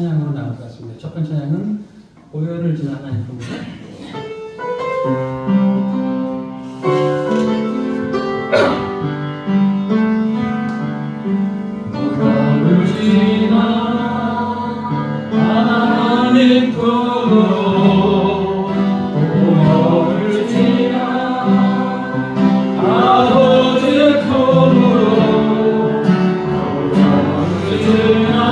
찬양으로 나갈 것 같습니다. 첫 번째 찬양은 오열을 지나 하나님 부르고 오열을 지나 하나님 부르고 오열을 지나 아버지 품으로 오열을 지나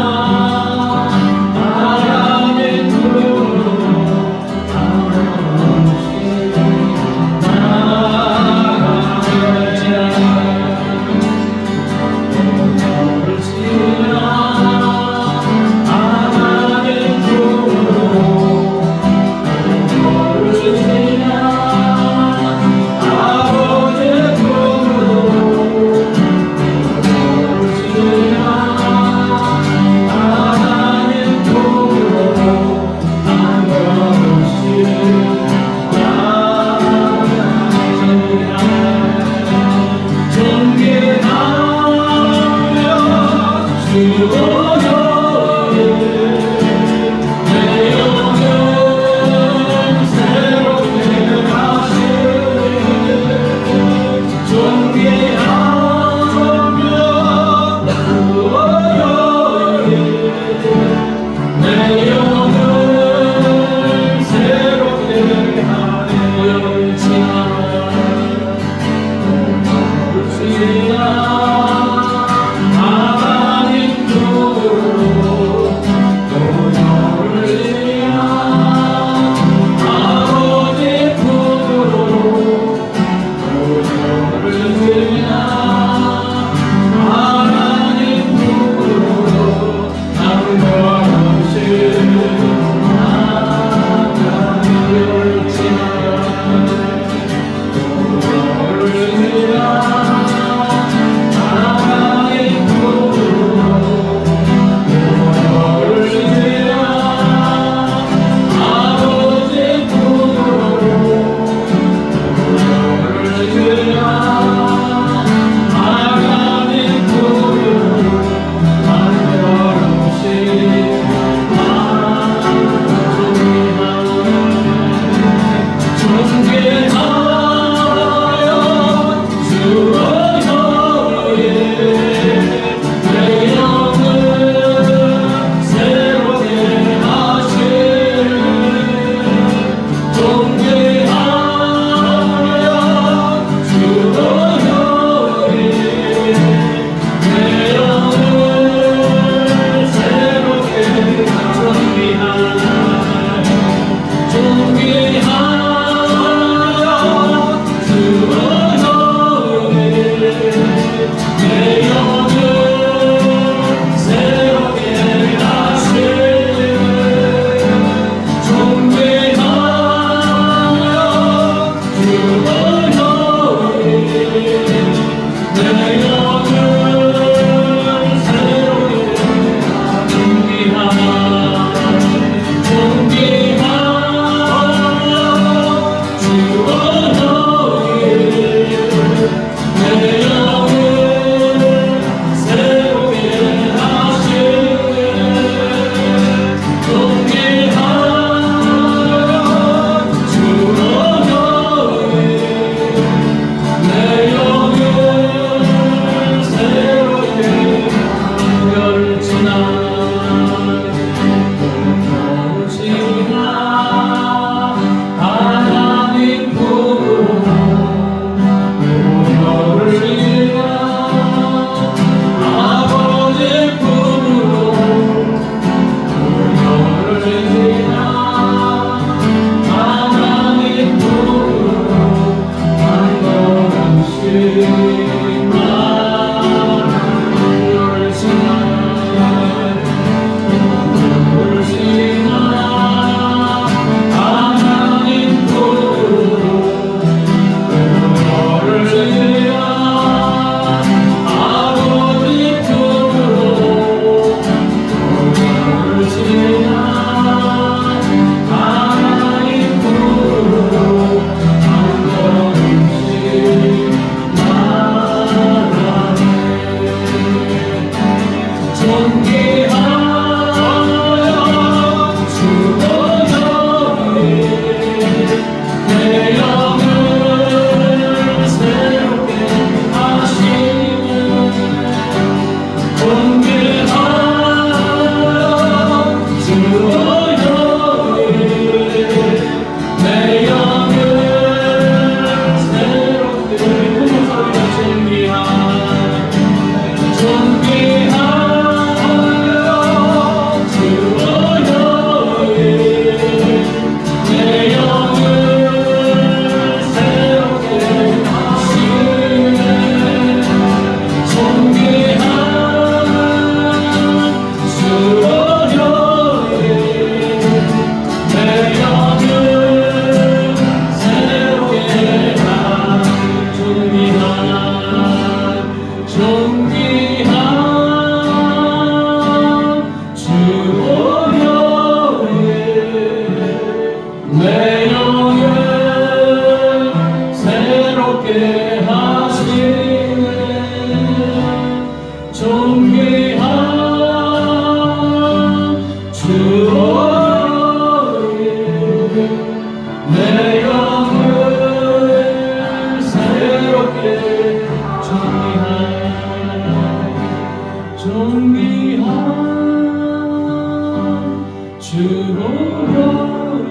주보혈이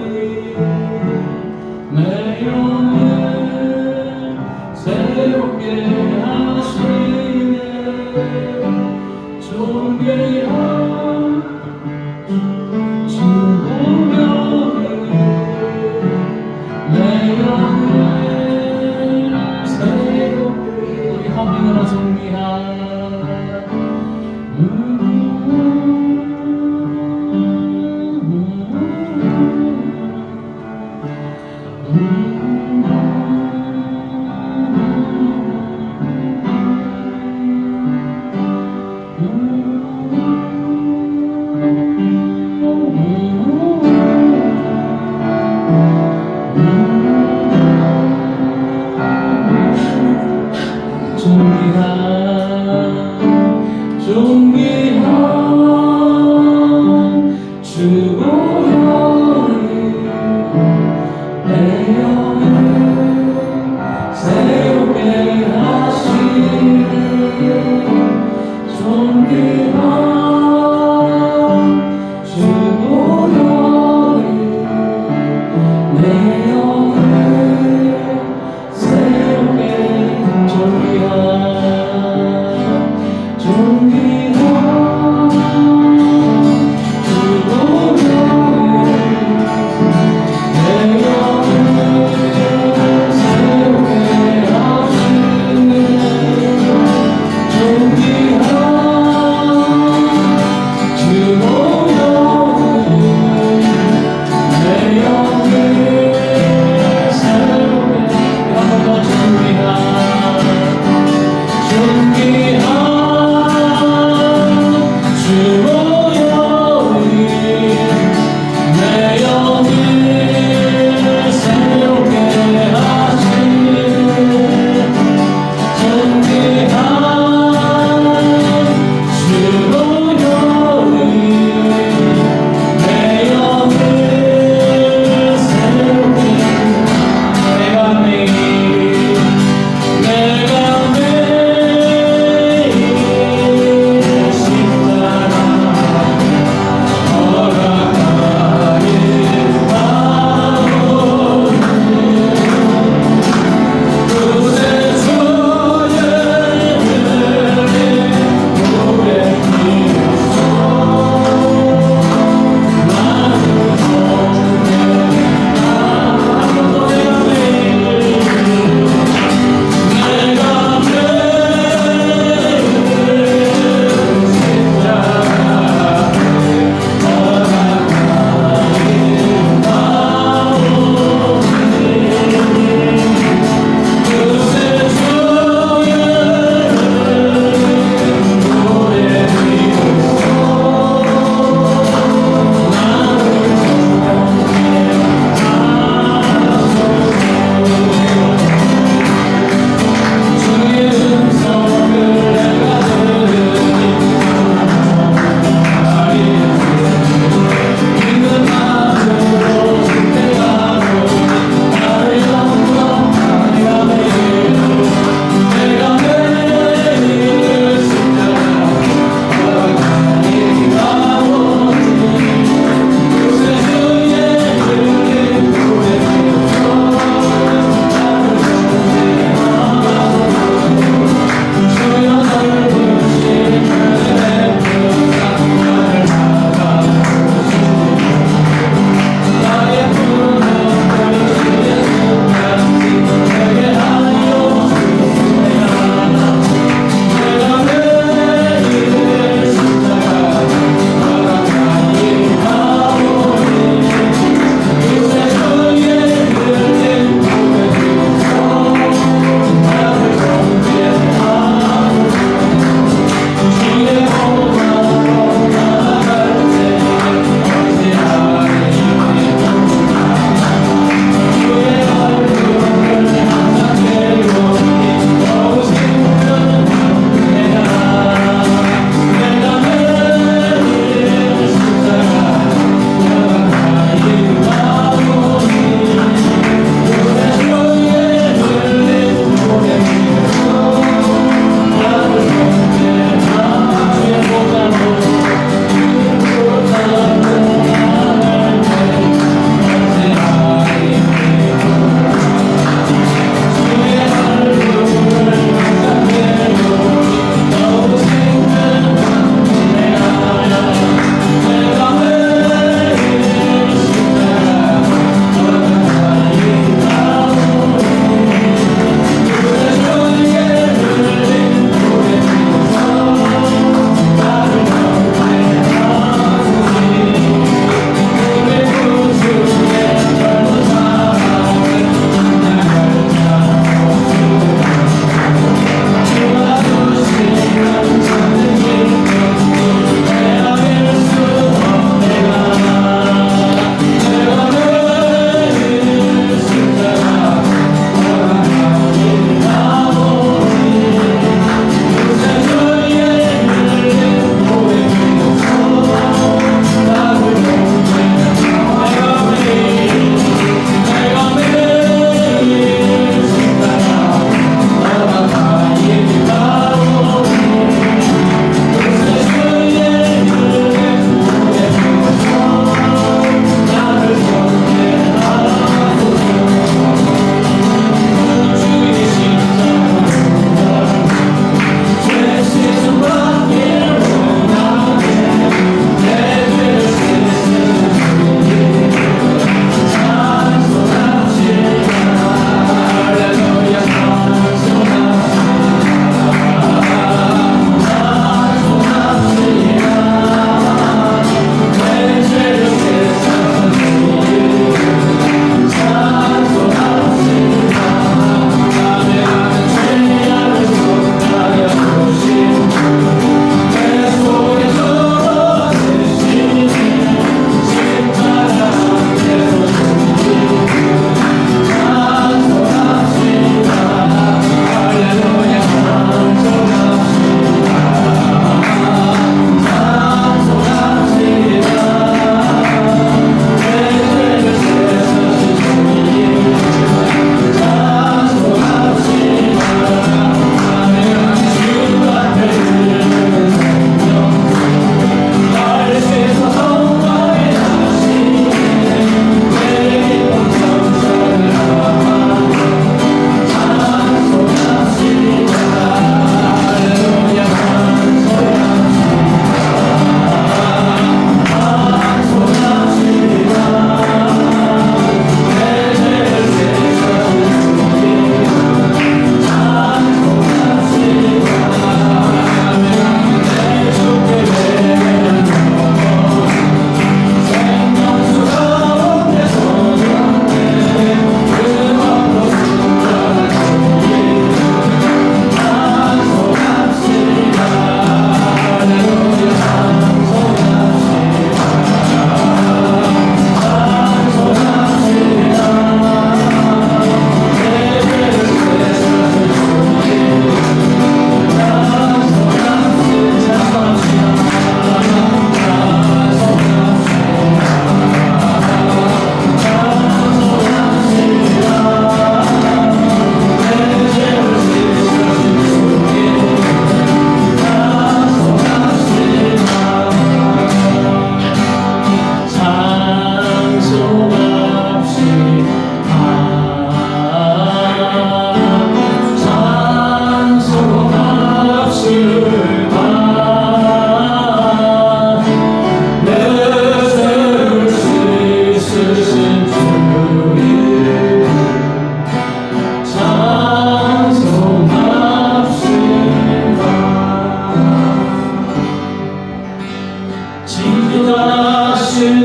내 영을 새롭게 하시네. 존귀한 주보혈이 내 영을 새롭게. 우리 하나님으로 존귀한 존귀한 주보혈이 내 영을 새롭게 하시네. 존귀한 주보혈이 내 영을 새롭게. 존귀한 존귀한 주보혈이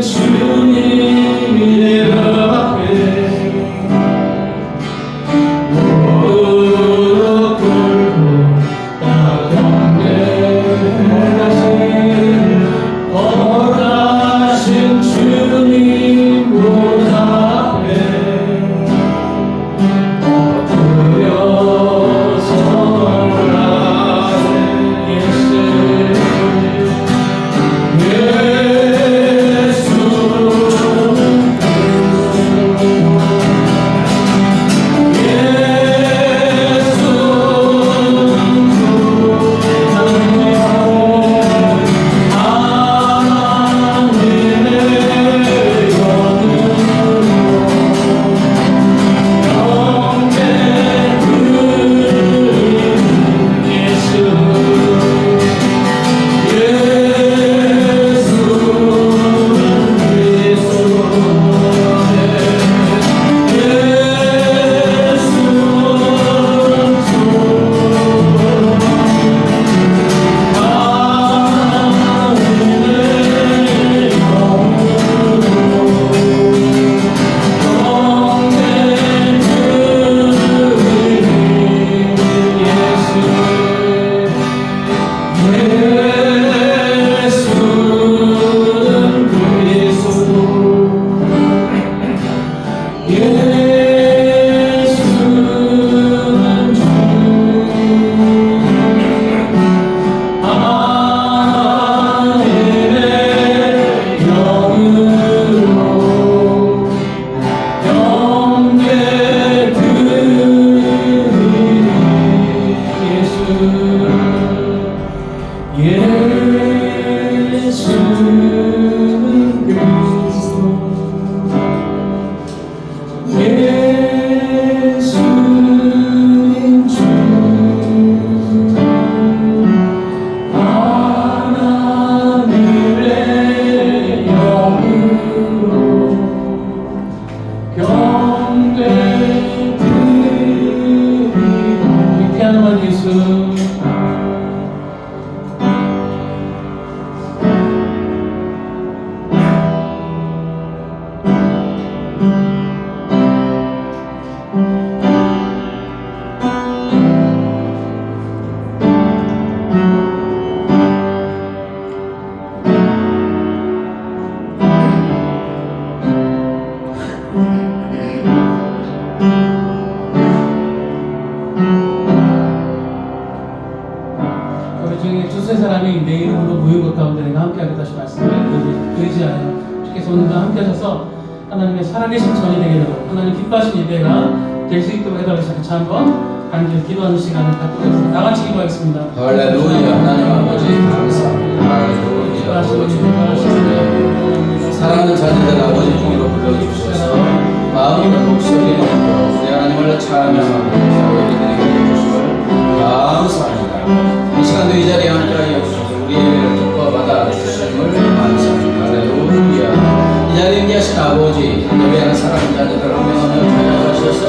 주님이 내 앞에 무릎 꿇고 다 경배하신 주님 문 앞에 두세 사람이 내 이름으로 모인 것 가운데 내가 함께하겠다 다시 말씀을 의지하여 주께서 오늘도 함께 하셔서 하나님의 살아계신 전이 되게 되도록 하나님 기뻐하신 예배가 될 수 있도록 해달라고 같이 한번 간절히 기도하는 시간을 갖도록 하겠습니다. 다 같이 기도하겠습니다. 할렐루야. 하나님 아버지 감사합니다. 할렐루야. 아버지 사랑하는 자녀들 아버지 중으로 불러주셔서 마음과 목소리로 우리 하나님을 찬양하고 예배드리게 해주심을 감사합니다. 이 시간도 이 자리에 함께하여 주셔서 우리 예배를 기뻐 받아주심을 감사합니다. 할렐루야. 이 자리에 함께하신 아버지 예배하는 사랑하는 자녀들 한 명 한 명 찾아가셔서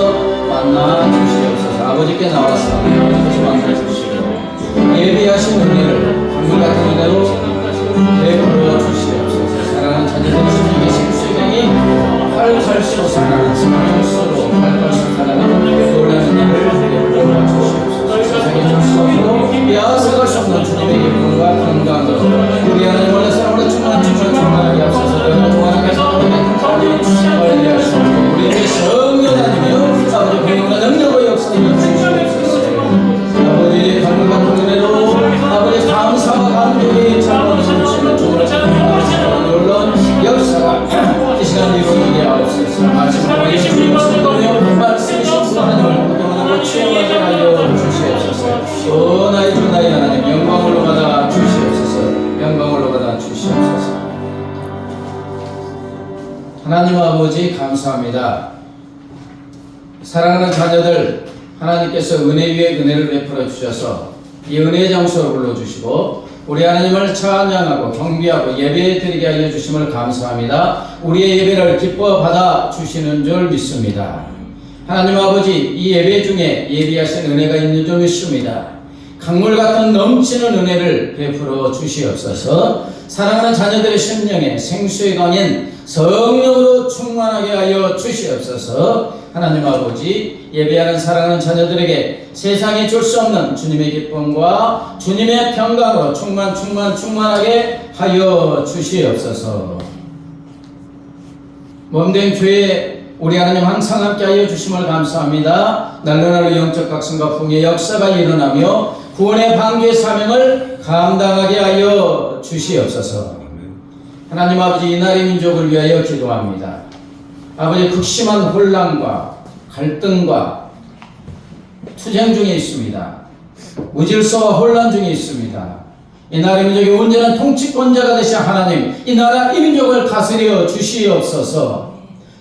만나 주시옵소서. 아버지께 나와서 아버지께서 만나 주시고 예배하신 은혜를 강물 같은 은혜로 베풀어 주시옵소서. 사랑하는 자녀들이 심히 계신 수명이 활활 솟아나는 성령수로 활활 솟아나는 놀라는 일을 베풀어 주시옵소서. 세상에 줄수 없고 빼앗아갈 수 없는 주님의 예쁨과 건강으로 우리 하나님 원래 사랑으로 충만한 주님을 충만하게 하옵소서. 너희는 동안하게서 멀리 하시고 우리에게 성령하시며 아버지 공연과 능력과 역사를 주시옵소서. 아버지 강물 같은 은혜로 아버지 감사와 감동이 참으시는 주님을 놀라운 역사가 이 시간 이루어지게 하옵소서. 마지막으로 주님을 선동하며 말씀이신 주 하나님을 구경하고 취하게 하여 주시옵소서. 오 나의 주 나의 하나님 영광으로 받아 주시옵소서. 영광으로 받아 주시옵소서. 하나님 아버지 감사합니다. 사랑하는 자녀들 하나님께서 은혜 위에 은혜를 베풀어 주셔서 이 은혜의 장소로 불러주시고 우리 하나님을 찬양하고 경배하고 예배 드리게 하여 주심을 감사합니다. 우리의 예배를 기뻐 받아 주시는 줄 믿습니다. 하나님 아버지 이 예배 중에 예비하신 은혜가 있는 줄 믿습니다. 강물 같은 넘치는 은혜를 베풀어 주시옵소서. 사랑하는 자녀들의 심령에 생수의 강인 성령으로 충만하게 하여 주시옵소서. 하나님 아버지, 예배하는 사랑하는 자녀들에게 세상에 줄 수 없는 주님의 기쁨과 주님의 평강으로 충만하게 하여 주시옵소서. 몸된 교회 우리 하나님 항상 함께 하여 주심을 감사합니다. 날로날로 영적 각성과 풍의 역사가 일어나며 구원의 방주의 사명을 감당하게 하여 주시옵소서. 하나님 아버지, 이 나라의 민족을 위하여 기도합니다. 아버지, 극심한 혼란과 갈등과 투쟁 중에 있습니다. 무질서와 혼란 중에 있습니다. 이 나라의 민족의 온전한 통치권자가 되신 하나님, 이 나라 이 민족을 다스려 주시옵소서.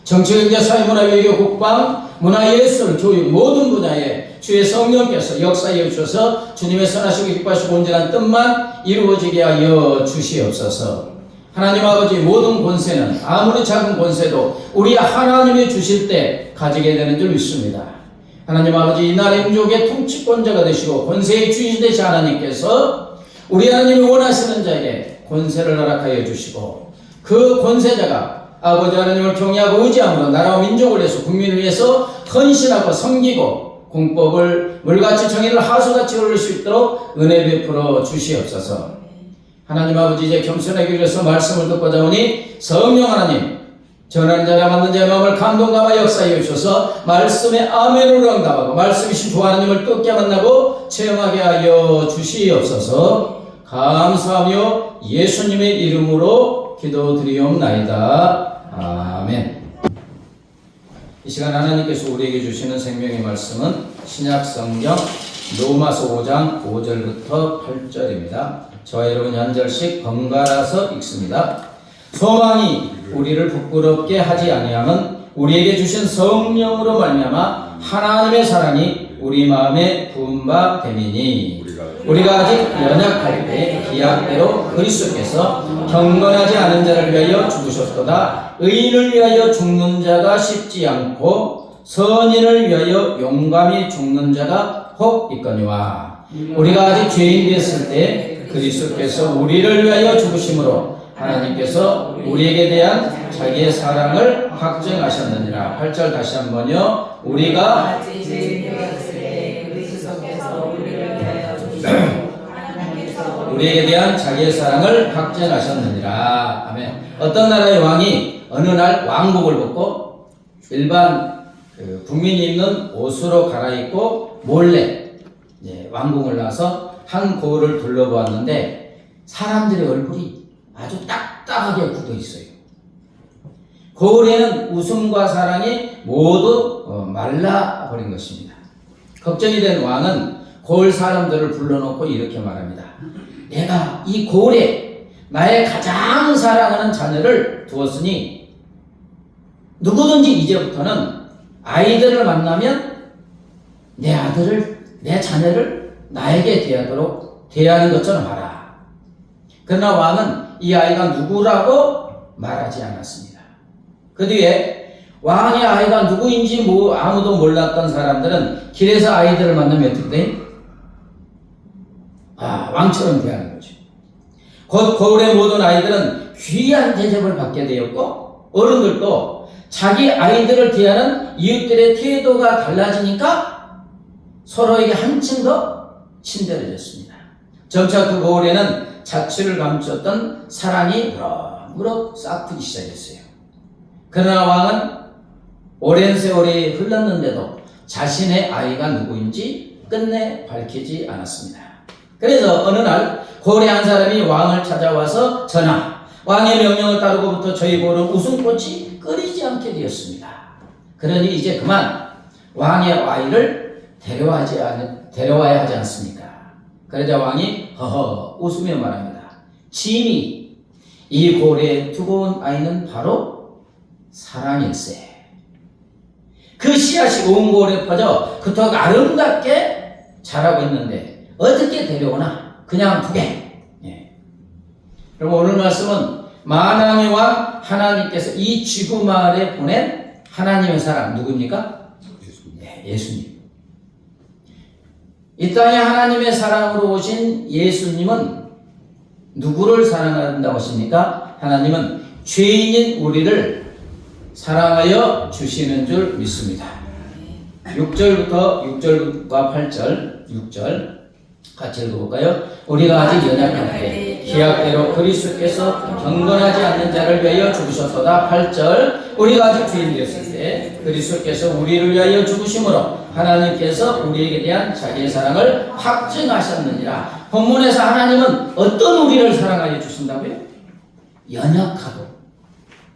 정치, 경제, 사회, 문화, 외교, 국방, 문화, 예술, 교육 모든 분야에 주의 성령께서 역사해 주셔서 주님의 선하시고 기뻐하시고 온전한 뜻만 이루어지게 하여 주시옵소서. 하나님 아버지, 모든 권세는 아무리 작은 권세도 우리 하나님이 주실 때 가지게 되는 줄 믿습니다. 하나님 아버지, 이 나라의 민족의 통치권자가 되시고 권세의 주인 되신 하나님께서 우리 하나님이 원하시는 자에게 권세를 허락하여 주시고 그 권세자가 아버지 하나님을 경외하고 의지함으로 나라와 민족을 위해서 국민을 위해서 헌신하고 섬기고 공법을 물같이 정의를 하수같이 흐를 수 있도록 은혜 베풀어 주시옵소서. 하나님 아버지, 이제 겸손하게 위해서 말씀을 듣고자 오니 성령 하나님, 전하는 자가 만든 자의 마음을 감동감화 역사해 주셔서 말씀에 아멘으로 응답하고 말씀이신 주 하나님을 뜻게 만나고 체험하게 하여 주시옵소서. 감사하며 예수님의 이름으로 기도드리옵나이다. 아멘. 이 시간 하나님께서 우리에게 주시는 생명의 말씀은 신약 성경 로마서 5장 5절부터 8절입니다. 저와 여러분 한 절씩 번갈아서 읽습니다. 소망이 우리를 부끄럽게 하지 아니함은 우리에게 주신 성령으로 말미암아 하나님의 사랑이 우리 마음에 부은 바 됨이니 우리가 아직 연약할 때 기약대로 그리스도께서 경건하지 않은 자를 위하여 죽으셨도다. 의인을 위하여 죽는 자가 쉽지 않고 선인을 위하여 용감히 죽는 자가 혹 있거니와 우리가 아직 죄인 되었을 때 그리스도께서 우리를 위하여 죽으심으로 하나님께서 우리에게 대한 자기의 사랑을 확증하셨느니라. 8절 다시 한번요. 우리가 우리에게 대한 자기의 사랑을 확증하셨느니라. 아멘. 어떤 나라의 왕이 어느 날 왕복을 벗고 일반 국민이 입는 옷으로 갈아입고 몰래 왕궁을 나서 한 고을을 둘러보았는데 사람들의 얼굴이 아주 딱딱하게 굳어 있어요. 고을에는 웃음과 사랑이 모두 말라버린 것입니다. 걱정이 된 왕은 고을 사람들을 불러놓고 이렇게 말합니다. 내가 이 고을에 나의 가장 사랑하는 자녀를 두었으니 누구든지 이제부터는 아이들을 만나면 내 아들을, 내 자녀를 나에게 대하는 것처럼 하라. 그러나 왕은 이 아이가 누구라고 말하지 않았습니다. 그 뒤에 왕의 아이가 누구인지 아무도 몰랐던 사람들은 길에서 아이들을 만나면 어떻게 돼? 왕처럼 대하는 거죠. 곧 고을의 모든 아이들은 귀한 대접을 받게 되었고 어른들도 자기 아이들을 대하는 이웃들의 태도가 달라지니까 서로에게 한층 더 친절해졌습니다. 점차 그 고을에는 자취를 감췄던 사랑이 무럭무럭 싹트기 시작했어요. 그러나 왕은 오랜 세월이 흘렀는데도 자신의 아이가 누구인지 끝내 밝히지 않았습니다. 그래서 어느 날 고을의 한 사람이 왕을 찾아와서 전하, 왕의 명령을 따르고부터 저희 고을은 웃음꽃이 끓이지 않게 되었습니다. 그러니 이제 그만 왕의 아이를 데려와야 하지 않습니까? 그러자 왕이 허허 웃으며 말합니다. 짐이 이 고을에 두고 온 아이는 바로 사랑일세. 그 씨앗이 온 고을에 퍼져 그토록 아름답게 자라고 있는데 어떻게 데려오나? 그냥 두게. 그럼 오늘 말씀은 만왕의 왕 하나님께서 이 지구 마을에 보낸 하나님의 사람 누구입니까? 예수님. 이 땅에 하나님의 사랑으로 오신 예수님은 누구를 사랑한다고 하십니까? 하나님은 죄인인 우리를 사랑하여 주시는 줄 믿습니다. 6절부터 6절과 8절, 6절 같이 읽어볼까요? 우리가 아직 연약할 때 기약대로 그리스도께서 경건하지 않는 자를 위하여 죽으셨도다. 8절 우리가 아직 죄인이었을 때 그리스도께서 우리를 위하여 죽으심으로 하나님께서 우리에게 대한 자기의 사랑을 확증하셨느니라. 본문에서 하나님은 어떤 우리를 사랑하여 주신다고요? 연약하고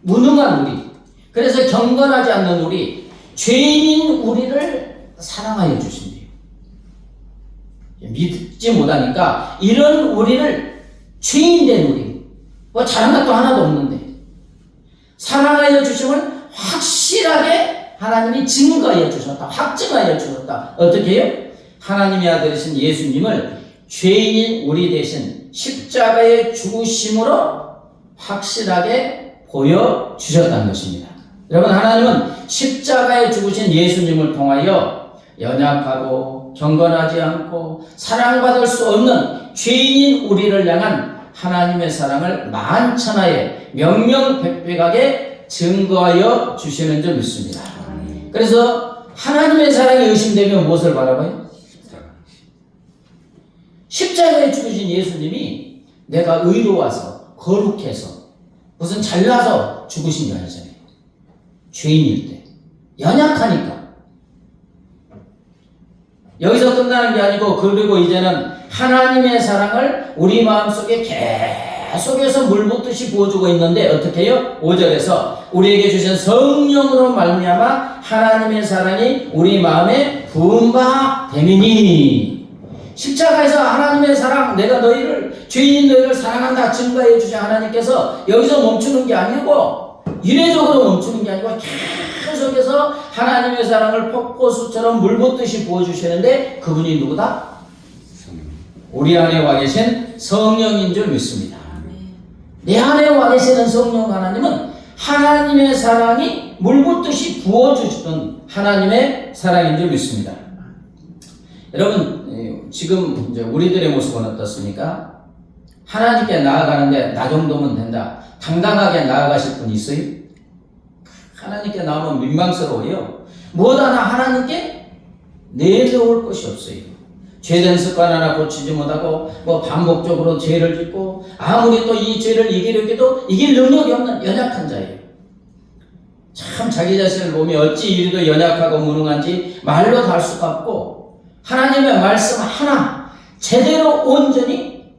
무능한 우리, 그래서 경건하지 않는 우리, 죄인인 우리를 사랑하여 주신대요. 믿지 못하니까 이런 우리를, 죄인된 우리, 뭐 잘한 것도 하나도 없는데 사랑하여 주심을 확실하게 하나님이 증거하여 주셨다, 확증하여 주셨다. 어떻게 해요? 하나님의 아들이신 예수님을 죄인인 우리 대신 십자가에 죽으심으로 확실하게 보여주셨다는 것입니다. 여러분, 하나님은 십자가에 죽으신 예수님을 통하여 연약하고 경건하지 않고 사랑받을 수 없는 죄인인 우리를 향한 하나님의 사랑을 만천하에 명명백백하게 증거하여 주시는 줄 믿습니다. 그래서 하나님의 사랑이 의심되면 무엇을 바라봐요? 십자가에 죽으신 예수님이 내가 의로워서 거룩해서 무슨 잘나서 죽으신 게 아니잖아요. 죄인일 때 연약하니까. 여기서 끝나는 게 아니고, 그리고 이제는 하나님의 사랑을 우리 마음속에 계속해서 물붓듯이 부어주고 있는데 어떻게 해요? 5절에서 우리에게 주신 성령으로 말미암아 하나님의 사랑이 우리 마음에 부은 바 됨이니. 십자가에서 하나님의 사랑, 내가 너희를, 죄인인 너희를 사랑한다 증거해 주신 하나님께서 여기서 멈추는 게 아니고, 이례적으로 멈추는 게 아니고 계속해서 하나님의 사랑을 폭포수처럼 물붓듯이 부어주시는데, 그분이 누구다? 우리 안에 와 계신 성령인 줄 믿습니다. 내 안에 와 계시는 성령 하나님은 하나님의 사랑이 물붓듯이 부어주시던 하나님의 사랑인 줄 믿습니다. 여러분, 지금 이제 우리들의 모습은 어떻습니까? 하나님께 나아가는데 나 정도면 된다, 당당하게 나아가실 분 있어요? 하나님께 나오면 민망스러워요. 무엇 하나 하나님께 내려올 것이 없어요. 죄된 습관 하나 고치지 못하고 뭐 반복적으로 죄를 짓고 아무리 또 이 죄를 이기려고 이길 능력이 없는 연약한 자예요. 참 자기 자신을 보면 어찌 이리도 연약하고 무능한지 말로 다 할 수가 없고, 하나님의 말씀 하나 제대로 온전히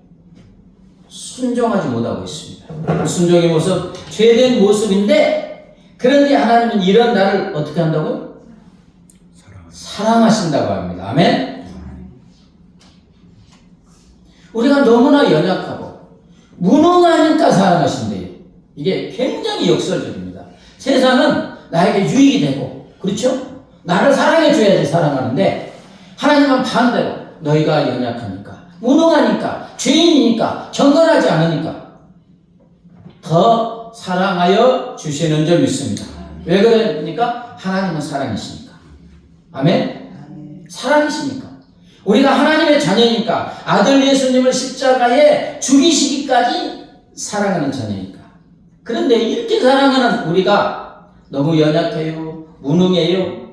순종하지 못하고 있습니다. 순종의 모습, 죄된 모습인데, 그런데 하나님은 이런 나를 어떻게 한다고요? 사랑하신다고 합니다. 아멘? 우리가 너무나 연약하고 무능하니까 사랑하신대요. 이게 굉장히 역설적입니다. 세상은 나에게 유익이 되고, 그렇죠? 나를 사랑해 줘야지 사랑하는데, 하나님은 반대로 너희가 연약하니까, 무능하니까, 죄인이니까, 경건하지 않으니까 더 사랑하여 주시는 줄 믿습니다. 왜 그러니까? 하나님은 사랑이시니까. 아멘? 사랑이시니까. 우리가 하나님의 자녀니까, 아들 예수님을 십자가에 죽이시기까지 사랑하는 자녀니까. 그런데 이렇게 사랑하는 우리가 너무 연약해요, 무능해요,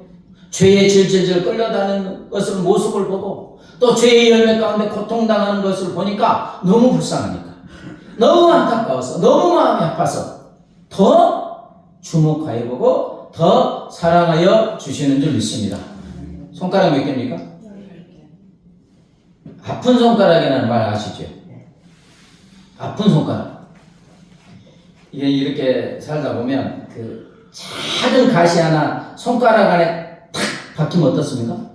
죄에 질질질 끌려다니는 것을, 모습을 보고 또 죄의 열매 가운데 고통당하는 것을 보니까 너무 불쌍하니까, 너무 안타까워서, 너무 마음이 아파서 더 주목하여 보고 더 사랑하여 주시는 줄 믿습니다. 손가락 몇 개입니까? 아픈 손가락이라는 말 아시죠? 아픈 손가락. 이게 이렇게 살다 보면 그 작은 가시 하나 손가락 안에 탁 박히면 어떻습니까?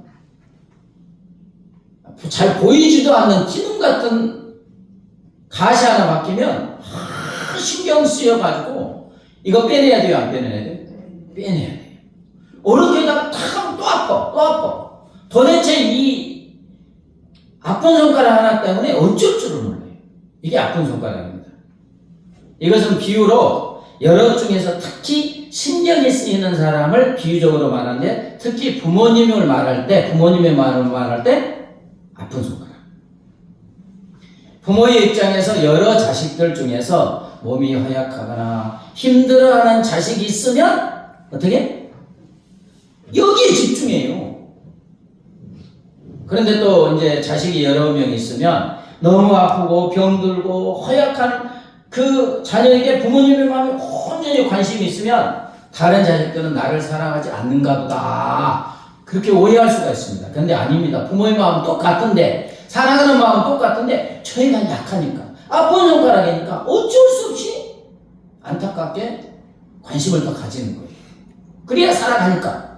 잘 보이지도 않는 기둥 같은 가시 하나 박히면 신경 쓰여가지고 이거 빼내야 돼요, 안 빼내야 돼요? 빼내야 돼요. 어느 데다가 탁 하면 또 아파, 또 아파. 도대체 이 아픈 손가락 하나 때문에 어쩔 줄을 몰라요. 이게 아픈 손가락입니다. 이것은 비유로 여러 중에서 특히 신경이 쓰이는 사람을 비유적으로 말하는데, 특히 부모님을 말할 때, 부모님의 마음을 말할 때 아픈 손가락. 부모의 입장에서 여러 자식들 중에서 몸이 허약하거나 힘들어하는 자식이 있으면 어떻게? 여기에 집중해요. 그런데 또 이제 자식이 여러 명 있으면 너무 아프고 병들고 허약한 그 자녀에게 부모님의 마음에 온전히 관심이 있으면 다른 자식들은 나를 사랑하지 않는가 보다 그렇게 오해할 수가 있습니다. 그런데 아닙니다. 부모의 마음은 똑같은데 사랑하는 마음은 똑같은데 저희가 약하니까 아픈 손가락이니까 어쩔 수 없이 안타깝게 관심을 더 가지는 거예요. 그래야 살아가니까.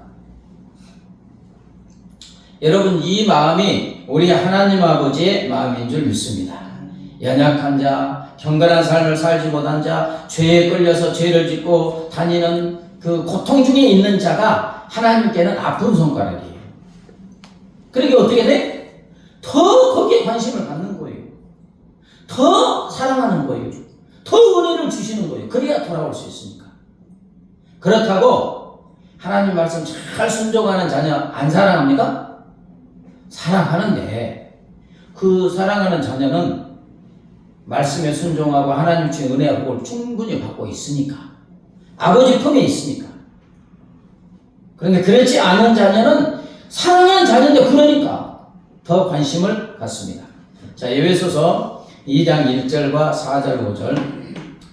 여러분 이 마음이 우리 하나님 아버지의 마음인 줄 믿습니다. 연약한 자, 경건한 삶을 살지 못한 자, 죄에 끌려서 죄를 짓고 다니는 그 고통 중에 있는 자가 하나님께는 아픈 손가락이에요. 그러게 어떻게 돼? 더 거기에 관심을 갖는 거예요. 더 사랑하는 거예요. 더 은혜를 주시는 거예요. 그래야 돌아올 수 있으니까. 그렇다고 하나님 말씀 잘 순종하는 자녀 안 사랑합니까? 사랑하는데 그 사랑하는 자녀는 말씀에 순종하고 하나님 주신 은혜와 복을 충분히 받고 있으니까 아버지 품에 있으니까. 그런데 그렇지 않은 자녀는 사랑하는 자녀인데 그러니까 더 관심을 갖습니다. 자, 에베소서 2장 1절과 4절 5절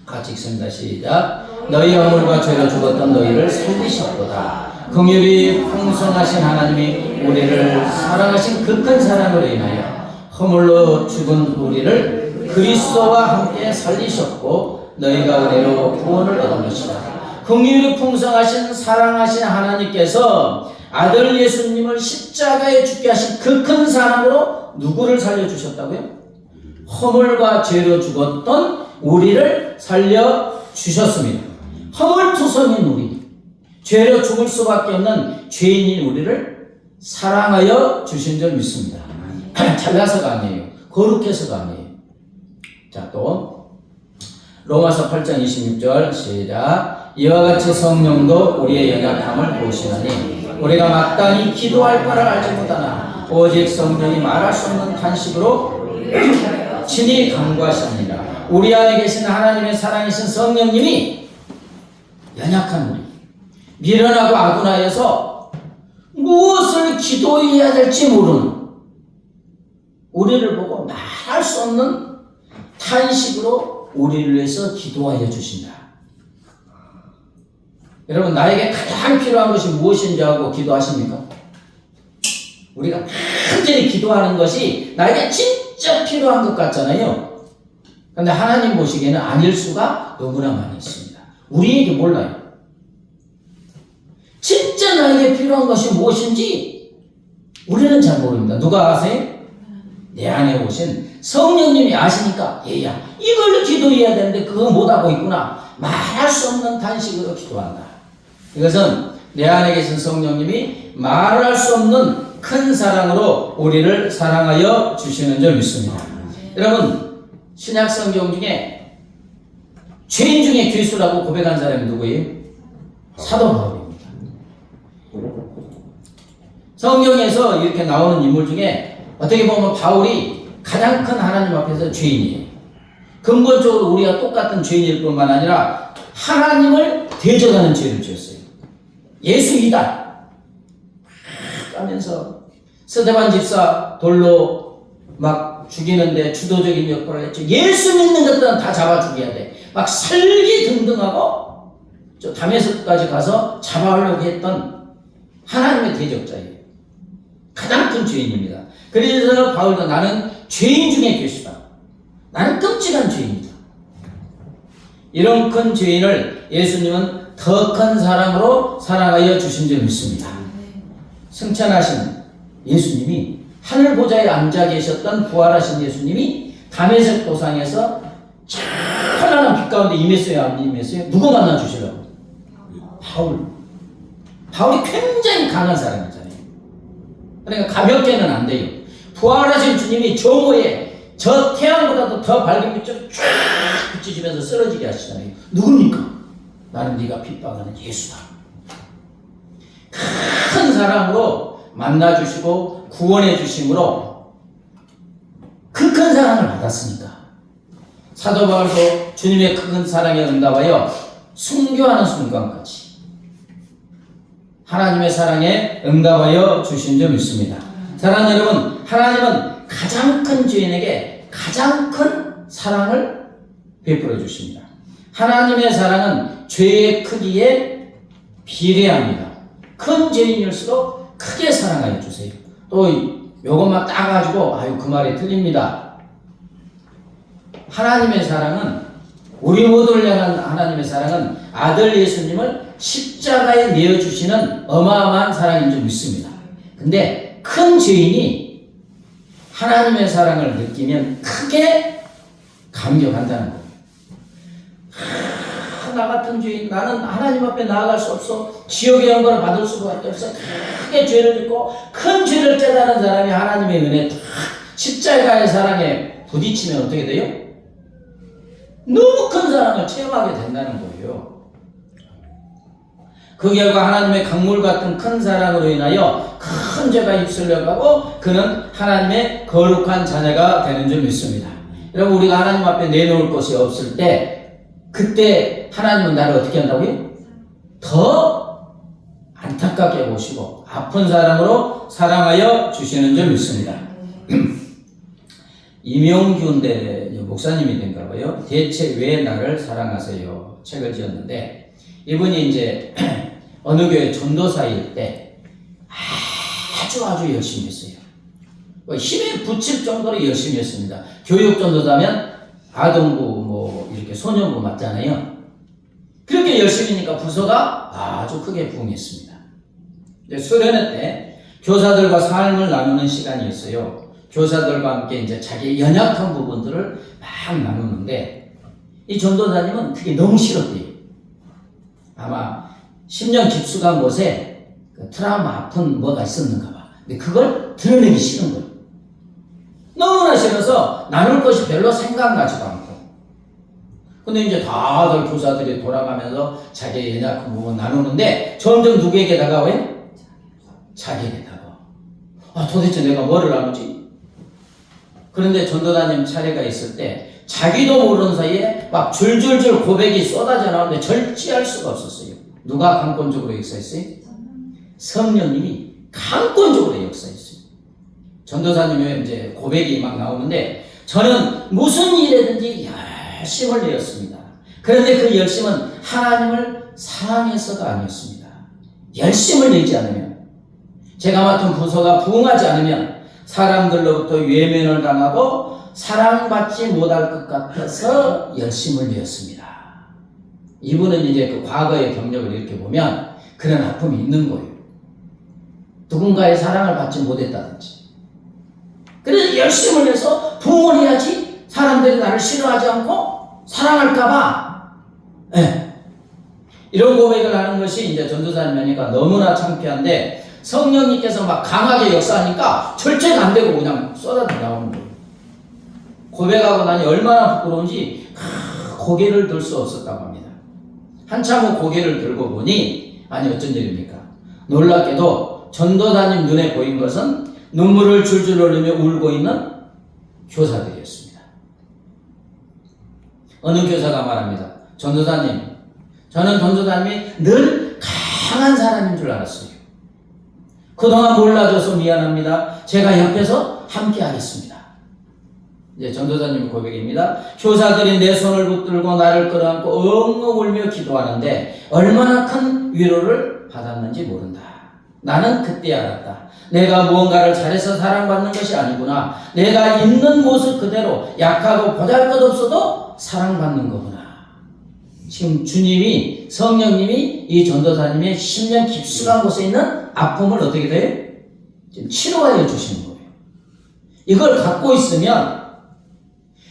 같이 읽습니다. 시작. 너희 허물과 죄로 죽었던 너희를 살리셨도다. 긍휼이 풍성하신 하나님이 우리를 사랑하신 그 큰 사랑으로 인하여 허물로 죽은 우리를 그리스도와 함께 살리셨고 너희가 은혜로 구원을 얻은 것이다. 긍휼이 풍성하신 사랑하신 하나님께서 아들 예수님을 십자가에 죽게 하신 그 큰 사랑으로 누구를 살려주셨다고요? 허물과 죄로 죽었던 우리를 살려주셨습니다. 허물투성인 우리, 죄로 죽을 수밖에 없는 죄인인 우리를 사랑하여 주신 줄 믿습니다. 잘나서가 아니에요. 거룩해서가 아니에요. 자, 또 로마서 8장 26절 시작. 이와 같이 성령도 우리의 연약함을 보시나니 우리가 마땅히 기도할 바를 알지 못하나 오직 성령이 말할 수 없는 탄식으로 친히 간구하시느니라. 우리 안에 계신 하나님의 사랑이신 성령님이 연약한 우리, 미련하고 아둔하여서 무엇을 기도해야 될지 모르는 우리를 보고 말할 수 없는 탄식으로 우리를 위해서 기도하여 주신다. 여러분 나에게 가장 필요한 것이 무엇인지 알고 기도하십니까? 우리가 간절히 기도하는 것이 나에게 진짜 필요한 것 같잖아요. 그런데 하나님 보시기에는 아닐 수가 너무나 많이 있습니다. 우리에게 몰라요. 진짜 나에게 필요한 것이 무엇인지 우리는 잘 모릅니다. 누가 아세요? 내 안에 오신 성령님이 아시니까 얘야 이걸로 기도해야 되는데 그거 못하고 있구나. 말할 수 없는 단식으로 기도한다. 이것은 내 안에 계신 성령님이 말할 수 없는 큰 사랑으로 우리를 사랑하여 주시는 줄 믿습니다. 여러분 신약 성경 중에 죄인 중에 괴수라고 고백한 사람이 누구예요? 사도 바울입니다. 성경에서 이렇게 나오는 인물 중에 어떻게 보면 바울이 가장 큰 하나님 앞에서 죄인이에요. 근본적으로 우리가 똑같은 죄인일 뿐만 아니라 하나님을 대적하는 죄를 지었어요. 예수 이단 하면서 스데반 집사 돌로 막 죽이는데 주도적인 역할을 했죠. 예수 믿는 것들은 다 잡아 죽여야 돼. 막 설기등등하고 저 다메섹까지 가서 잡아오려고 했던 하나님의 대적자예요. 가장 큰 죄인입니다. 그래서 바울도 나는 죄인 중에 괴수다. 나는 끔찍한 죄인이다. 이런 큰 죄인을 예수님은 더 큰 사랑으로 사랑하여 주신 줄 믿습니다. 승천하신 예수님이 하늘 보좌에 앉아 계셨던 부활하신 예수님이 다메섹 도상에서 찬란한 빛 가운데 임했어요, 안 임했어요? 누구 만나 주시려고? 바울이 굉장히 강한 사람이잖아요. 그러니까 가볍게는 안 돼요. 부활하신 주님이 정오에 저 태양보다도 더 밝은 빛을 쫙 비추시면서 쓰러지게 하시잖아요. 누굽니까? 나는 네가 핍박하는 예수다. 큰 사랑으로 만나주시고 구원해 주심으로 그 큰 사랑을 받았으니까 사도 바울도 주님의 큰 사랑에 응답하여 순교하는 순간까지 하나님의 사랑에 응답하여 주신 점 있습니다. 사랑하는 여러분, 하나님은 가장 큰 죄인에게 가장 큰 사랑을 베풀어 주십니다. 하나님의 사랑은 죄의 크기에 비례합니다. 큰 죄인일수록 크게 사랑하여 주세요. 또 요것만 따가지고 아유 그 말이 틀립니다. 하나님의 사랑은 우리 모두를 향한 하나님의 사랑은 아들 예수님을 십자가에 내어주시는 어마어마한 사랑인 줄 믿습니다. 근데 큰 죄인이 하나님의 사랑을 느끼면 크게 감격한다는 거예요. 나 같은 죄인, 나는 하나님 앞에 나아갈 수 없어. 지옥의 영광을 받을 수가 없어. 크게 죄를 짓고 큰 죄를 깨달은 사람이 하나님의 은혜 십자가의 사랑에 부딪히면 어떻게 돼요? 너무 큰 사랑을 체험하게 된다는 거예요. 그 결과 하나님의 강물 같은 큰 사랑으로 인하여 큰 죄가 입술려 가고 그는 하나님의 거룩한 자녀가 되는 줄 믿습니다. 여러분, 우리가 하나님 앞에 내놓을 것이 없을 때 그때 하나님은 나를 어떻게 한다고요? 더 안타깝게 보시고 아픈 사랑으로 사랑하여 주시는 줄 믿습니다. 임용균 목사님이 된가 봐요. 대체 왜 나를 사랑하세요? 책을 지었는데 이분이 이제 어느 교회 전도사일 때 아주 열심히 했어요. 힘에 부칠 정도로 열심히 했습니다. 교육 전도사면 아동부 뭐 이렇게 소년부 맞잖아요. 그렇게 열심히니까 부서가 아주 크게 부흥했습니다. 수련회 때 교사들과 삶을 나누는 시간이 있어요. 교사들과 함께 이제 자기 연약한 부분들을 막 나누는데 이 전도사님은 그게 너무 싫었대요. 아마 10년 깊숙한 곳에 그 트라우마 아픈 뭐가 있었는가 봐. 근데 그걸 드러내기 싫은 거예요. 너무나 싫어서 나눌 것이 별로 생각나지도 않고. 근데 이제 다들 교사들이 돌아가면서 자기의 연약한 부분 나누는데 점점 누구에게 다가와요? 자기에게 다가와. 도대체 내가 뭐를 나누지? 그런데 전도사님 차례가 있을 때 자기도 모르는 사이에 막 줄줄줄 고백이 쏟아져 나오는데 절제할 수가 없었어요. 누가 강권적으로 역사했어요? 성령님이 강권적으로 역사했어요. 전도사님의 이제 고백이 막 나오는데 저는 무슨 일에든지 열심을 내었습니다. 그런데 그 열심은 하나님을 사랑해서가 아니었습니다. 열심을 내지 않으면, 제가 맡은 부서가 부흥하지 않으면 사람들로부터 외면을 당하고 사랑받지 못할 것 같아서 열심을 내었습니다. 이분은 이제 그 과거의 경력을 이렇게 보면 그런 아픔이 있는 거예요. 누군가의 사랑을 받지 못했다든지. 그래서 열심을 내서 부흥을 해야지 사람들이 나를 싫어하지 않고 사랑할까봐. 네. 이런 고백을 하는 것이 이제 전도사님이니까 너무나 창피한데 성령님께서 막 강하게 역사하니까 절제가 안 되고 그냥 쏟아져 나오는 거예요. 고백하고 나니 얼마나 부끄러운지 고개를 들 수 없었다고 합니다. 한참 후 고개를 들고 보니 아니 어쩐 일입니까? 놀랍게도 전도사님 눈에 보인 것은 눈물을 줄줄 흘리며 울고 있는 교사들이었습니다. 어느 교사가 말합니다. 전도사님, 저는 전도사님이 늘 강한 사람인 줄 알았어요. 그동안 몰라줘서 미안합니다. 제가 옆에서 함께 하겠습니다. 이제 전도사님 고백입니다. 교사들이 내 손을 붙들고 나를 끌어안고 엉엉 울며 기도하는데 얼마나 큰 위로를 받았는지 모른다. 나는 그때 알았다. 내가 무언가를 잘해서 사랑받는 것이 아니구나. 내가 있는 모습 그대로 약하고 보잘것없어도 사랑받는 거구나. 지금 주님이, 성령님이 이 전도사님의 10년 깊숙한 곳에 있는 아픔을 어떻게 돼요? 지금 치료하여 주시는 거예요. 이걸 갖고 있으면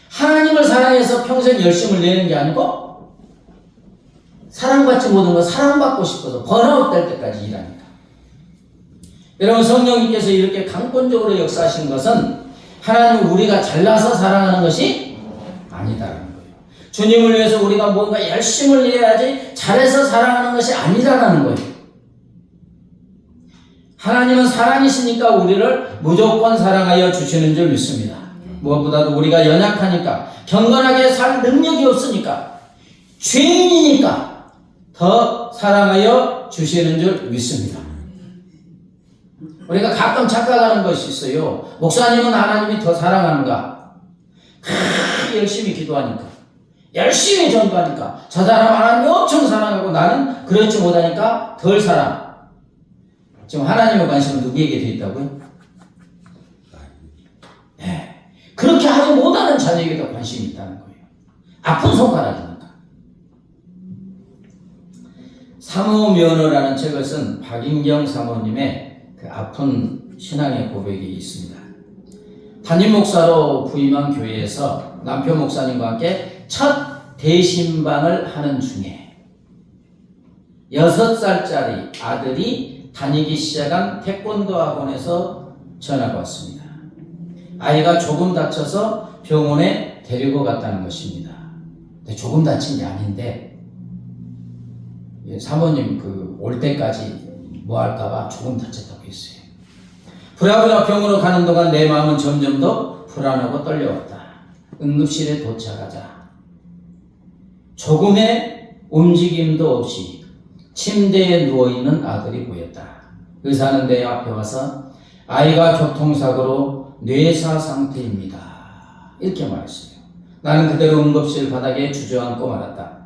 하나님을 사랑해서 평생 열심을 내는 게 아니고 사랑받지 못한 거 사랑받고 싶어서 번아웃 될 때까지 일합니다. 여러분, 성령님께서 이렇게 강권적으로 역사하신 것은 하나님은 우리가 잘나서 사랑하는 것이 아니다라는 거예요. 주님을 위해서 우리가 뭔가 열심을 내야지 잘해서 사랑하는 것이 아니다라는 거예요. 하나님은 사랑이시니까 우리를 무조건 사랑하여 주시는 줄 믿습니다. 무엇보다도 우리가 연약하니까, 경건하게 살 능력이 없으니까, 죄인이니까 더 사랑하여 주시는 줄 믿습니다. 우리가 가끔 착각하는 것이 있어요. 목사님은 하나님이 더 사랑하는가? 열심히 기도하니까, 열심히 전도하니까, 저 사람 하나님이 엄청 사랑하고 나는 그렇지 못하니까 덜 사랑. 지금 하나님의 관심은 누구에게 되어 있다고요? 네. 그렇게 하지 못하는 자녀에게 더 관심이 있다는 거예요. 아픈 손가락이니까. 사모면허라는 책을 쓴 박인경 사모님의 그 아픈 신앙의 고백이 있습니다. 담임 목사로 부임한 교회에서 남편 목사님과 함께 첫 대신방을 하는 중에 6살짜리 아들이 다니기 시작한 태권도 학원에서 전화가 왔습니다. 아이가 조금 다쳐서 병원에 데리고 갔다는 것입니다. 근데 조금 다친 게 아닌데 사모님 올 때까지 뭐 할까봐 조금 다쳤다고 했어요. 부랴부랴 병원으로 가는 동안 내 마음은 점점 더 불안하고 떨려왔다. 응급실에 도착하자 조금의 움직임도 없이 침대에 누워있는 아들이 보였다. 의사는 내 앞에 와서 아이가 교통사고로 뇌사 상태입니다. 이렇게 말했어요. 나는 그대로 응급실 바닥에 주저앉고 말았다.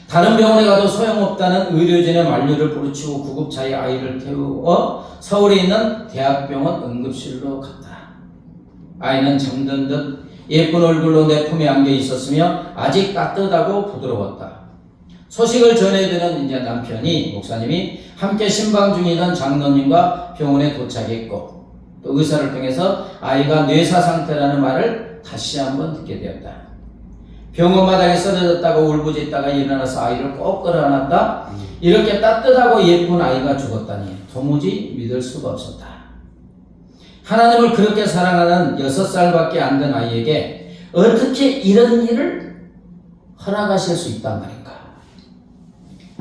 다른 병원에 가도 소용없다는 의료진의 만류를 부르치고 구급차에 아이를 태우어 서울에 있는 대학병원 응급실로 갔다. 아이는 잠든 듯 예쁜 얼굴로 내 품에 안겨 있었으며 아직 따뜻하고 부드러웠다. 소식을 전해드는 이제 남편이, 목사님이 함께 신방 중이던 장로님과 병원에 도착했고 또 의사를 통해서 아이가 뇌사 상태라는 말을 다시 한번 듣게 되었다. 병원 마당에 쓰러졌다가 울부짖다가 일어나서 아이를 꼭 끌어안았다. 이렇게 따뜻하고 예쁜 아이가 죽었다니 도무지 믿을 수가 없었다. 하나님을 그렇게 사랑하는 6살밖에 안 된 아이에게 어떻게 이런 일을 허락하실 수 있단 말인가.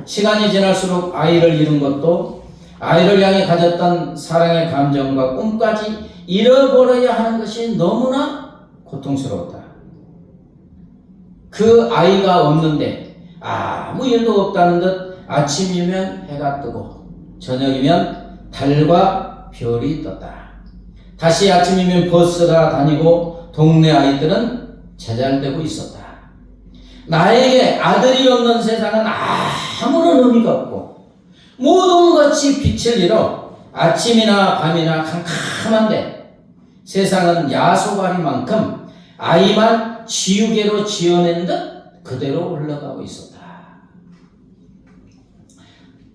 시간이 지날수록 아이를 잃은 것도 아이를 향해 가졌던 사랑의 감정과 꿈까지 잃어버려야 하는 것이 너무나 고통스러웠다. 그 아이가 없는데 아무 일도 없다는 듯 아침이면 해가 뜨고 저녁이면 달과 별이 떴다. 다시 아침이면 버스가 다니고 동네 아이들은 제잘되고 있었다. 나에게 아들이 없는 세상은 아무런 의미가 없고 모든 것이 빛을 잃어 아침이나 밤이나 캄캄한데 세상은 야소가리만큼 아이만 지우개로 지어낸 듯 그대로 흘러가고 있었다.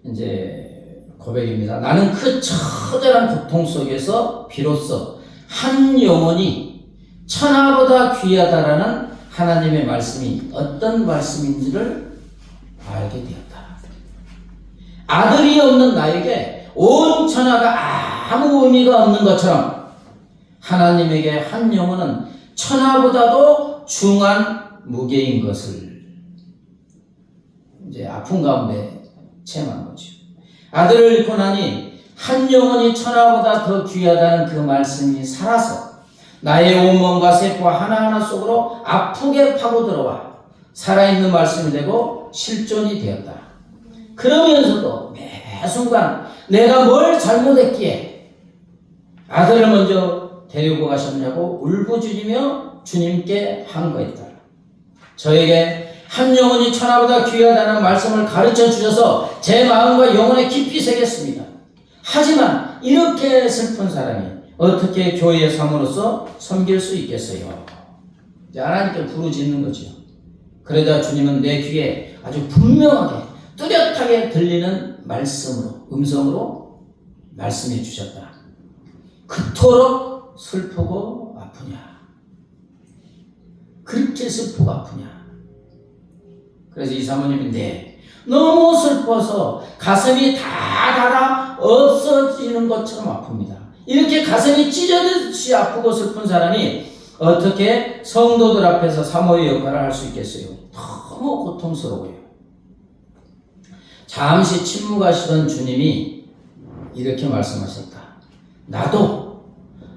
이제 고백입니다. 나는 그 처절한 고통 속에서 비로소 한 영혼이 천하보다 귀하다라는 하나님의 말씀이 어떤 말씀인지를 알게 되었다. 아들이 없는 나에게 온 천하가 아무 의미가 없는 것처럼 하나님에게 한 영혼은 천하보다도 중한 무게인 것을 이제 아픔 가운데 체험한 거죠. 아들을 잃고 나니 한 영혼이 천하보다 더 귀하다는 그 말씀이 살아서 나의 온몸과 세포 하나하나 속으로 아프게 파고들어와 살아있는 말씀이 되고 실존이 되었다. 그러면서도 매 순간 내가 뭘 잘못했기에 아들을 먼저 데리고 가셨냐고 울부짖으며 주님께 항거했다. 저에게 한 영혼이 천하보다 귀하다는 말씀을 가르쳐 주셔서 제 마음과 영혼에 깊이 새겼습니다. 하지만 이렇게 슬픈 사람이 어떻게 교회의 삶으로서 섬길 수 있겠어요? 이제 하나님께 부르짖는 거죠. 그러자 주님은 내 귀에 아주 분명하게 뚜렷하게 들리는 말씀으로, 음성으로 말씀해 주셨다. 그토록 슬프고 아프냐? 그렇게 슬프고 아프냐? 그래서 이 사모님이 너무 슬퍼서 가슴이 다 닳아 없어지는 것처럼 아픕니다. 이렇게 가슴이 찢어지듯이 아프고 슬픈 사람이 어떻게 성도들 앞에서 사모의 역할을 할 수 있겠어요? 너무 고통스러워요. 잠시 침묵하시던 주님이 이렇게 말씀하셨다. 나도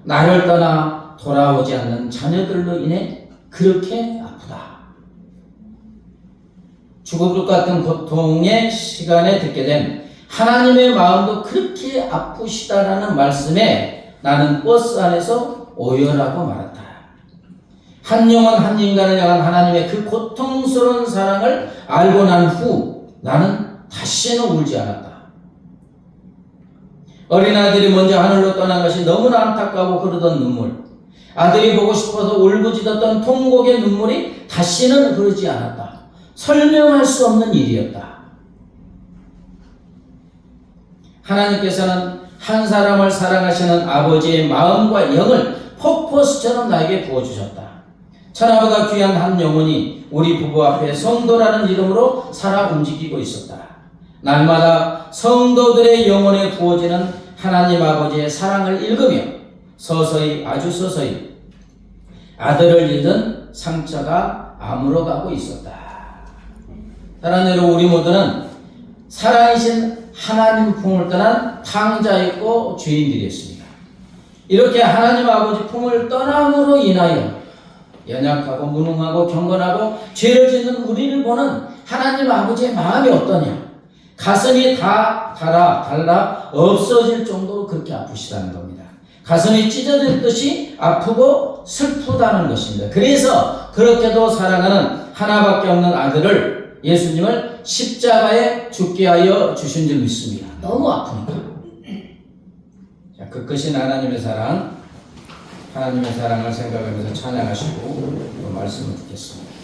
나를 떠나 돌아오지 않는 자녀들로 인해 그렇게 아프다. 죽을 것 같은 고통의 시간에 듣게 된 하나님의 마음도 그렇게 아프시다라는 말씀에 나는 버스 안에서 오열하고 말았다. 한 영혼 한 인간을 향한 하나님의 그 고통스러운 사랑을 알고 난 후 나는 다시는 울지 않았다. 어린아들이 먼저 하늘로 떠난 것이 너무나 안타까워 흐르던 눈물, 아들이 보고 싶어서 울부짖었던 통곡의 눈물이 다시는 흐르지 않았다. 설명할 수 없는 일이었다. 하나님께서는 한 사람을 사랑하시는 아버지의 마음과 영을 폭포수처럼 나에게 부어주셨다. 천하보다 귀한 한 영혼이 우리 부부 앞에 성도라는 이름으로 살아 움직이고 있었다. 날마다 성도들의 영혼에 부어지는 하나님 아버지의 사랑을 읽으며 서서히 아주 서서히 아들을 잃은 상처가 아물어가고 있었다. 사랑하는 여러분, 우리 모두는 살아계신 하나님 품을 떠난 탕자였고 죄인들이었습니다. 이렇게 하나님 아버지 품을 떠남으로 인하여 연약하고 무능하고 경건하고 죄를 짓는 우리를 보는 하나님 아버지의 마음이 어떠냐? 가슴이 다 달아 없어질 정도로 그렇게 아프시다는 겁니다. 가슴이 찢어질 듯이 아프고 슬프다는 것입니다. 그래서 그렇게도 사랑하는 하나밖에 없는 아들을, 예수님을 십자가에 죽게 하여 주신 줄 믿습니다. 너무 아프니까. 자, 그 크신 하나님의 사랑, 하나님의 사랑을 생각하면서 찬양하시고 그 말씀을 듣겠습니다.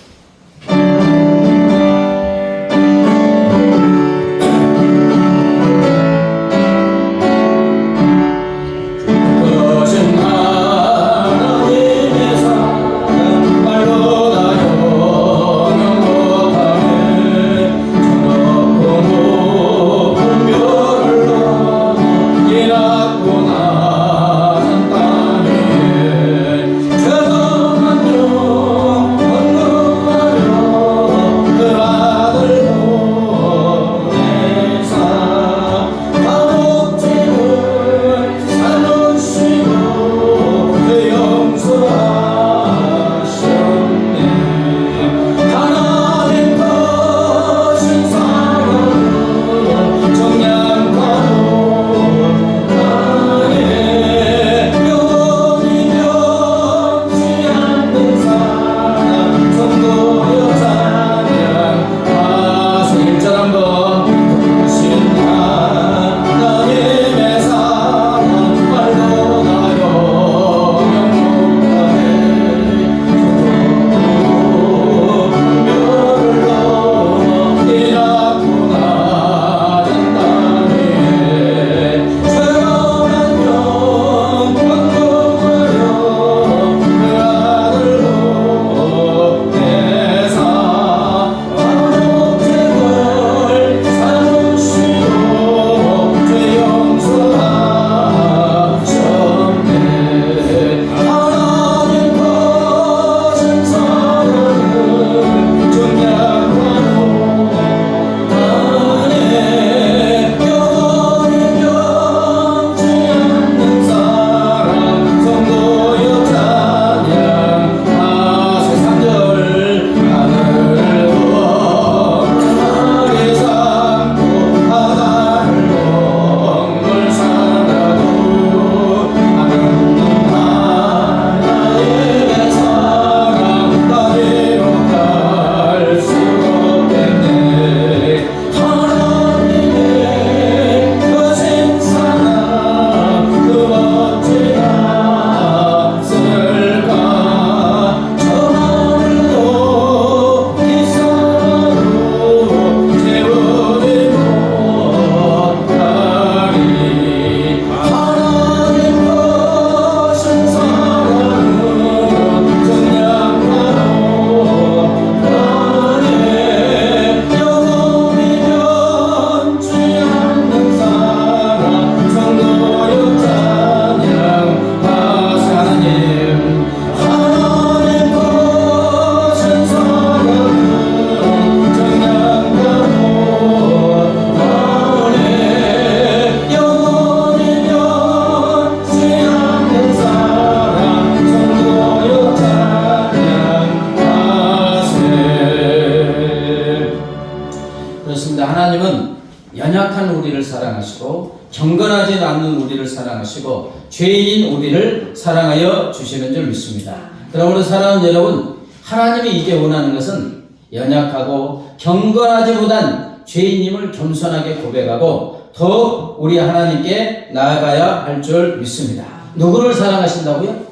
연약한 우리를 사랑하시고 경건하지 않는 우리를 사랑하시고 죄인인 우리를 사랑하여 주시는 줄 믿습니다. 그러므로 사랑하는 여러분, 하나님이 이제 원하는 것은 연약하고 경건하지 못한 죄인임을 겸손하게 고백하고 더 우리 하나님께 나아가야 할 줄 믿습니다. 누구를 사랑하신다고요?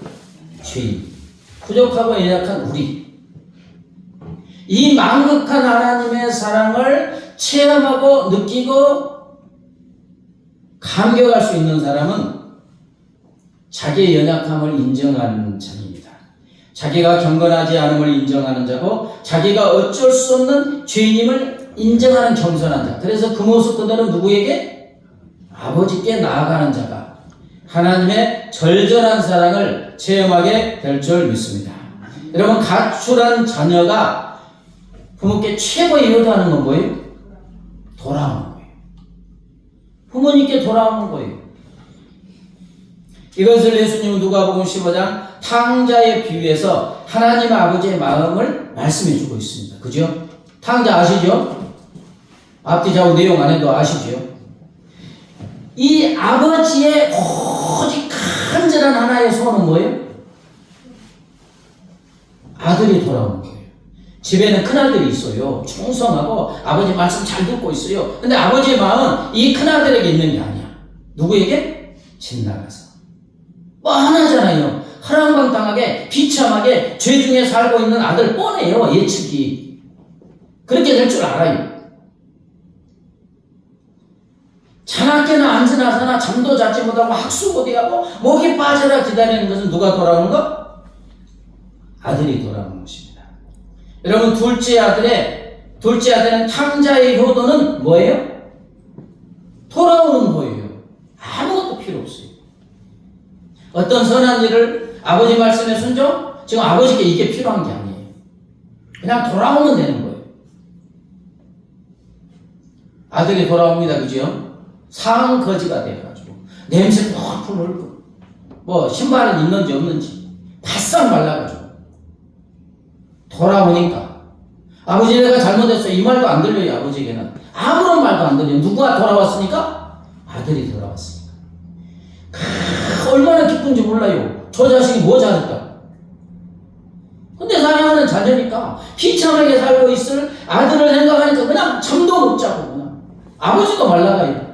죄인, 부족하고 연약한 우리. 이 망극한 하나님의 사랑을 체험하고 느끼고 감격할 수 있는 사람은 자기의 연약함을 인정하는 자입니다. 자기가 경건하지 않음을 인정하는 자고 자기가 어쩔 수 없는 죄인임을 인정하는 겸손한 자. 그래서 그 모습 그대로 누구에게? 아버지께 나아가는 자가 하나님의 절절한 사랑을 체험하게 될 줄 믿습니다. 여러분, 가출한 자녀가 부모께 최고의 효도하는 건 뭐예요? 돌아오는 거예요. 부모님께 돌아오는 거예요. 이것을 예수님은 누가복음 15장 탕자의 비유에서 하나님 아버지의 마음을 말씀해 주고 있습니다. 그죠? 탕자 아시죠? 앞뒤 좌우 내용 안 해도 아시죠? 이 아버지의 오직 간절한 하나의 소원은 뭐예요? 아들이 돌아오는 거예요. 집에는 큰아들이 있어요. 충성하고 아버지 말씀 잘 듣고 있어요. 근데 아버지의 마음은 이 큰아들에게 있는 게 아니야. 누구에게? 집 나가서. 뭐 하나잖아요. 허랑방탕하게 비참하게 죄 중에 살고 있는 아들 뻔해요. 예측이. 그렇게 될 줄 알아요. 자나깨나 안지나서나 잠도 자지 못하고 학수 못하고 목이 빠져라 기다리는 것은 누가 돌아오는 거? 아들이 돌아오는 것입니다. 여러분, 둘째 아들은 탕자의 효도는 뭐예요? 돌아오는 거예요. 아무것도 필요 없어요. 어떤 선한 일을 아버지 말씀에 순종? 지금 아버지께 이게 필요한 게 아니에요. 그냥 돌아오면 되는 거예요. 아들이 돌아옵니다. 그죠? 상거지가 돼가지고 냄새 펄펄 흘고 뭐 신발은 있는지 없는지 바싹 말라가지고 돌아오니까 아버지 내가 잘못했어 이 말도 안 들려요. 아버지에게는 아무런 말도 안 들려요. 누가 돌아왔으니까? 아들이 돌아왔으니까. 얼마나 기쁜지 몰라요. 저 자식이 뭐 잘했다. 근데 사랑하는 자녀니까 비참하게 살고 있을 아들을 생각하니까 그냥 잠도 못 자고 그냥 아버지도 말라가요.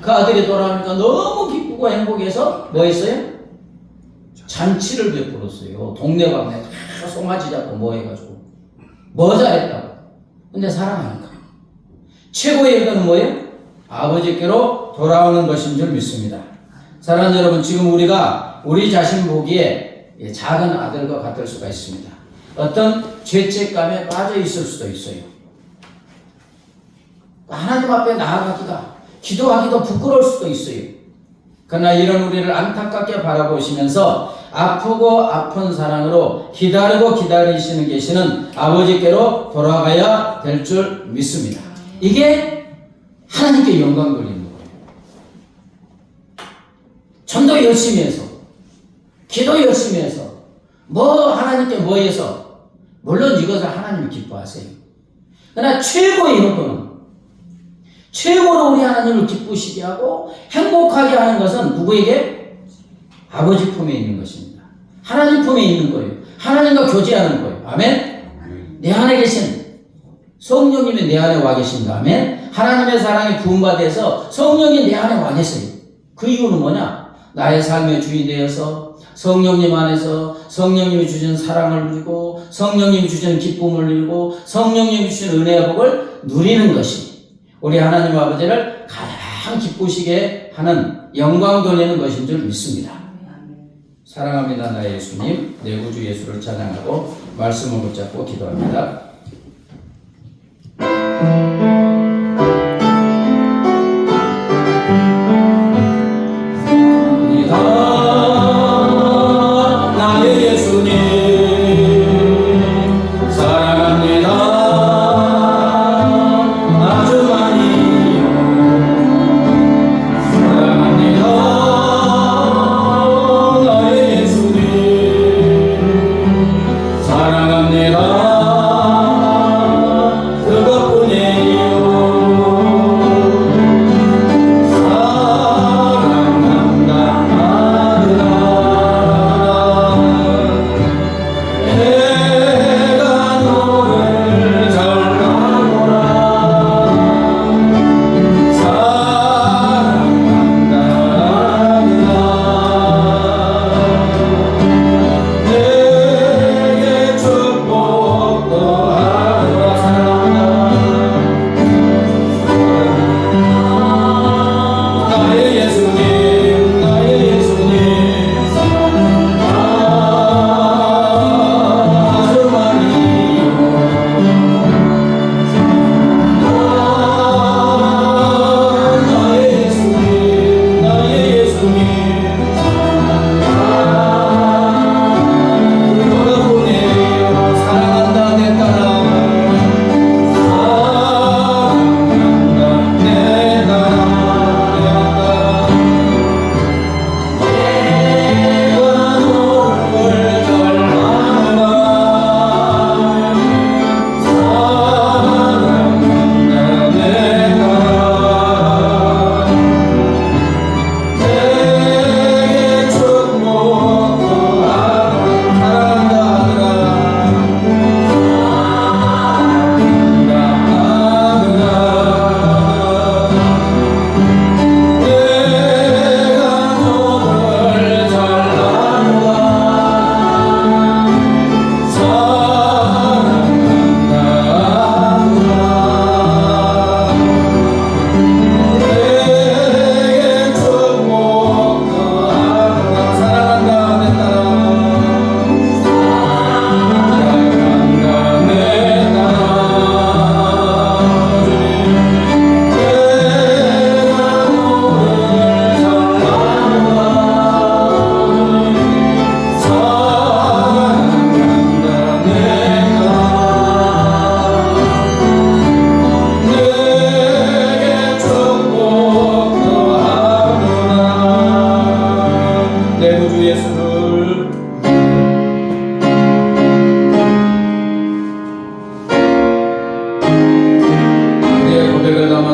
그 아들이 돌아오니까 너무 기쁘고 행복해서 뭐 했어요? 잔치를 베풀었어요. 동네방네 다 송아지 잡고 뭐 해가지고 뭐 잘했다고. 근데 사랑하니까. 최고의 의도는 뭐예요? 아버지께로 돌아오는 것인 줄 믿습니다. 사랑하는 여러분, 지금 우리가 우리 자신 보기에 작은 아들과 같을 수가 있습니다. 어떤 죄책감에 빠져 있을 수도 있어요. 하나님 앞에 나아가기가 기도하기도 부끄러울 수도 있어요. 그러나 이런 우리를 안타깝게 바라보시면서 아프고 아픈 사랑으로 기다리고 기다리시는 계시는 아버지께로 돌아가야 될 줄 믿습니다. 이게 하나님께 영광 돌리는 거예요. 전도 열심히 해서 기도 열심히 해서 뭐 하나님께 뭐 해서 물론 이것을 하나님이 기뻐하세요. 그러나 최고의 효도는 최고로 우리 하나님을 기쁘시게 하고 행복하게 하는 것은 누구에게? 아버지 품에 있는 것입니다. 하나님 품에 있는 거예요. 하나님과 교제하는 거예요. 아멘? 내 안에 계신 성령님이 내 안에 와 계신다. 아멘? 하나님의 사랑이 부음받아서 성령이 내 안에 와 계세요. 그 이유는 뭐냐? 나의 삶의 주인 되어서 성령님 안에서 성령님이 주신 사랑을 누리고 성령님이 주신 기쁨을 누리고 성령님이 주신 은혜와 복을 누리는 것이 우리 하나님 아버지를 가장 기쁘시게 하는 영광 돌리는 것인 줄 믿습니다. 사랑합니다. 나의 예수님, 내 구주 예수를 찬양하고 말씀을 붙잡고 기도합니다. 나의 예수님 사랑합니다.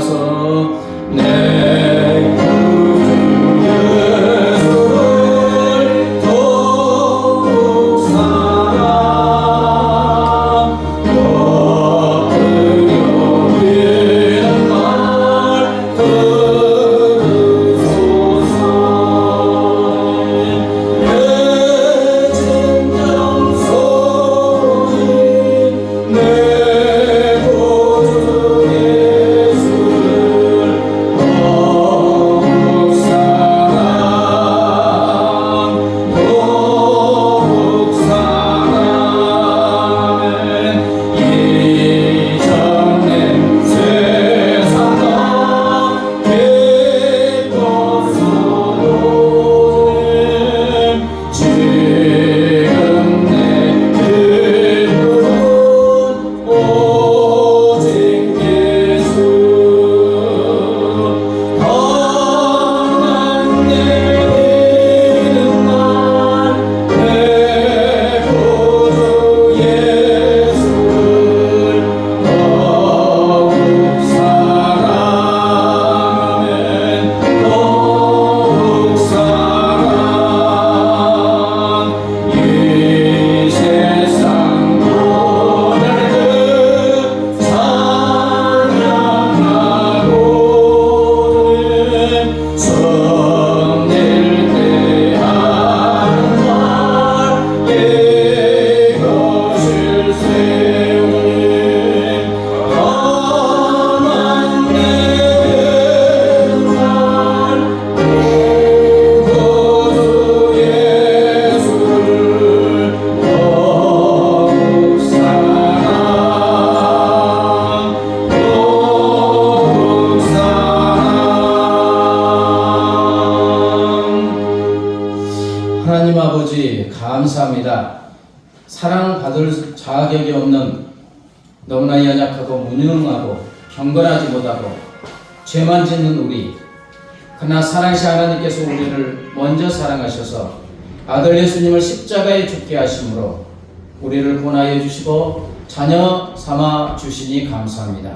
나와서 내 구주 예수를 더욱 사랑 엎드려 비는 말 들으소서. 내 진정 소리 내 구주 예수를 더욱 사랑 더욱 사랑하면 이전엔 세상과 기뻐서도 지금 내 기쁨은 오직 예수. 떠난 내 믿는 날 내 구주 예수를 더욱 사랑하면 더욱 사랑 이 세상 노래를 찬양하고는 성낼 때 하는 말 이것을 세우는 떠난 내 날 구주 예수를 더욱 사랑 더욱 사랑. 하나님 아버지 감사합니다. 사랑받을 자격이 없는 너무나 연약하고 무능하고 경건하지 못하고 죄만 짓는 우리, 그러나 사랑하신 하나님께서 우리를 먼저 사랑하셔서 아들 예수님을 십자가에 죽게 하심으로 우리를 구원하여 주시고 자녀 삼아 주시니 감사합니다.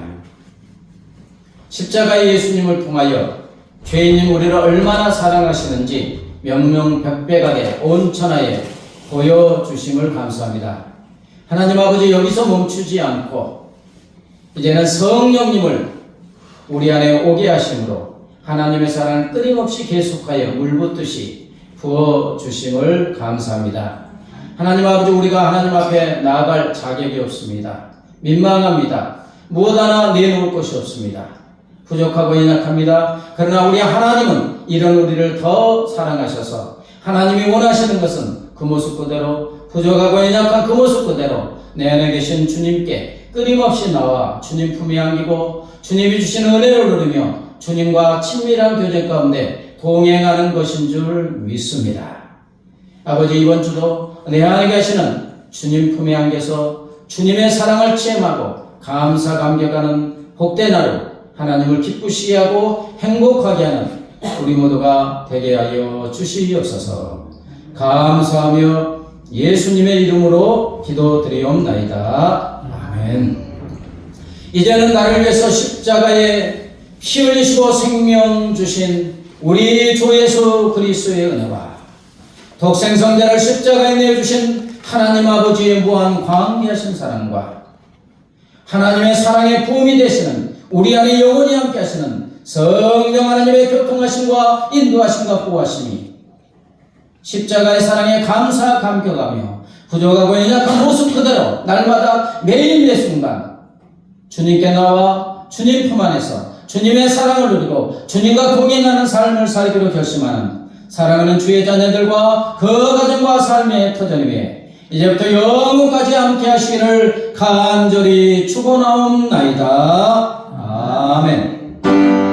십자가의 예수님을 통하여 죄인인 우리를 얼마나 사랑하시는지 명명백백하게 온 천하에 보여주심을 감사합니다. 하나님 아버지, 여기서 멈추지 않고 이제는 성령님을 우리 안에 오게 하심으로 하나님의 사랑을 끊임없이 계속하여 물붓듯이 부어주심을 감사합니다. 하나님 아버지, 우리가 하나님 앞에 나아갈 자격이 없습니다. 민망합니다. 무엇 하나 내놓을 것이 없습니다. 부족하고 연약합니다. 그러나 우리 하나님은 이런 우리를 더 사랑하셔서 하나님이 원하시는 것은 그 모습 그대로, 부족하고 연약한 그 모습 그대로 내 안에 계신 주님께 끊임없이 나와 주님 품에 안기고 주님이 주신 은혜를 누리며 주님과 친밀한 교제 가운데 동행하는 것인 줄 믿습니다. 아버지, 이번 주도 내 안에 계시는 주님 품에 안겨서 주님의 사랑을 체험하고 감사 감격하는 복된 하루, 하나님을 기쁘시게 하고 행복하게 하는 우리 모두가 되게 하여 주시옵소서. 감사하며 예수님의 이름으로 기도드리옵나이다. 아멘. 이제는 나를 위해서 십자가에 피 흘리시고 생명 주신 우리 주 예수 그리스도의 은혜와 독생성자를 십자가에 내어주신 하나님 아버지의 무한 광대하신 사랑과 하나님의 사랑의 부음이 되시는 우리 안에 영원히 함께 하시는 성령 하나님의 교통하심과 인도하심과 보호하심이 십자가의 사랑에 감사 감격하며 부족하고 연약한 모습 그대로 날마다 매일 매 순간 주님께 나와 주님 품 안에서 주님의 사랑을 누리고 주님과 동행하는 삶을 살기로 결심하는 사랑하는 주의 자녀들과 그 가정과 삶의 터전 위에 이제부터 영원까지 함께 하시기를 간절히 축원하옵나이다. 아멘.